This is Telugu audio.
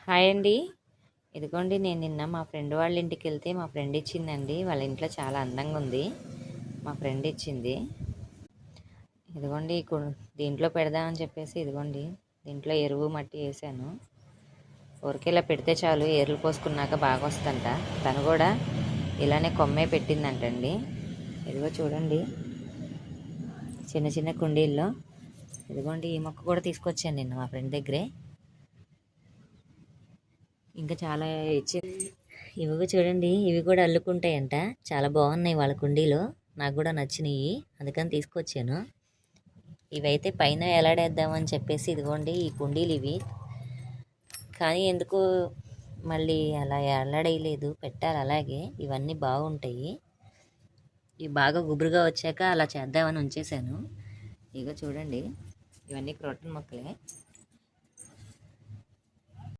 హాయ్ అండి. ఇదిగోండి, నేను నిన్న మా ఫ్రెండ్ వాళ్ళ ఇంటికి వెళ్తే మా ఫ్రెండ్ ఇచ్చిందండి. వాళ్ళ ఇంట్లో చాలా అందంగా ఉంది. మా ఫ్రెండ్ ఇచ్చింది. ఇదిగోండి, దీంట్లో పెడదామని చెప్పేసి ఇదిగోండి, దీంట్లో ఎరువు మట్టి వేసాను. ఊరికే ఇలా పెడితే చాలు, ఏర్లు పోసుకున్నాక బాగా వస్తుందంట. తను కూడా ఇలానే కొమ్మే పెట్టిందంటండి. ఇదిగో చూడండి, చిన్న చిన్న కుండీల్లో. ఇదిగోండి, ఈ మొక్క కూడా తీసుకొచ్చాను నిన్న మా ఫ్రెండ్ దగ్గరే. ఇంకా చాలా ఇచ్చి ఇవి చూడండి, ఇవి కూడా అల్లుకుంటాయంట. చాలా బాగున్నాయి వాళ్ళ కుండీలో. నాకు కూడా నచ్చినాయి, అందుకని తీసుకొచ్చాను. ఇవైతే పైన ఎలాడేద్దామని చెప్పేసి ఇదిగోండి, ఈ కుండీలు ఇవి. కానీ ఎందుకు మళ్ళీ అలా ఎలాడేయలేదు, పెట్టాలి అలాగే. ఇవన్నీ బాగుంటాయి. ఇవి బాగా గుబురుగా వచ్చాక అలా చేద్దామని ఉంచేసాను. ఇగో చూడండి, ఇవన్నీ క్రోటన్ మొక్కలే.